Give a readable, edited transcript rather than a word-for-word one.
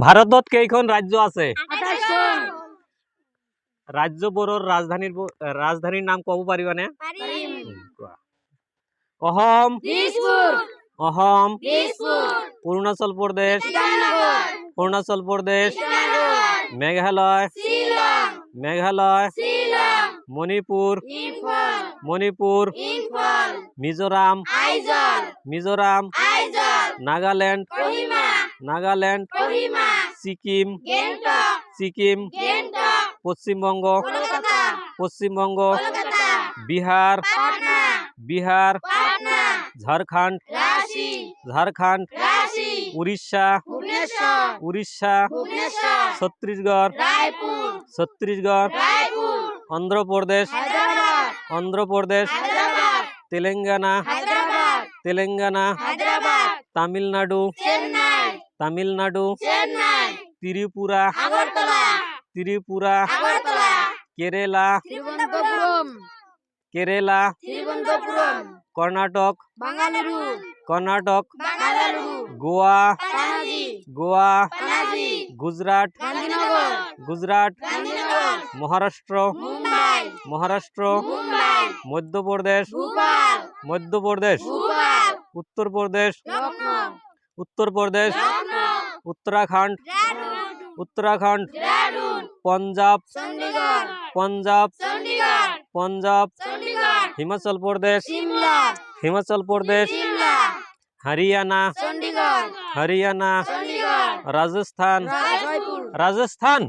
ভারতত কেইখন রাজ্য আছে? রাজ্যবোৰৰ ৰাজধানীৰ নাম ক'ব পাৰিবানে? অসম, অসম, অৰুণাচল প্ৰদেশ, অৰুণাচল প্ৰদেশ, মেঘালয়, মেঘালয়, মণিপুৰ, মণিপুৰ, মিজোৰাম, মিজোৰাম, নাগালেণ্ড, নাগালেণ্ড, ছিকিম, ছিকিম, পশ্চিমবঙ্গ, পশ্চিমবঙ্গ, বিহার, বিহার, ঝাড়খণ্ড, ঝাড়খণ্ড, উড়িষ্যা, উড়িষ্যা, ছত্তিশগড়, ছত্তিশগড়, অন্ধ্রপ্রদেশ, অন্ধ্রপ্রদেশ, তেলেঙ্গানা, তেলেঙ্গানা, তামিলনাড়ু, তামিলনাড়ু, ত্রিপুরা, ত্রিপুরা, কেরালা, কেরালা, কর্ণাটক, কর্ণাটক, গোয়া, গোয়া, গুজরাট, গুজরাট, মহারাষ্ট্র, মহারাষ্ট্র, মধ্যপ্রদেশ, মধ্যপ্রদেশ, উত্তরপ্রদেশ, উত্তরপ্রদেশ, উত্তরাখণ্ড, উত্তরাখণ্ড, পঞ্জাব, পঞ্জাব, পঞ্জাব, হিমাচল প্রদেশ, হিমাচল প্রদেশ, হরিয়ানা, হরিয়ানা, রাজস্থান, রাজস্থান।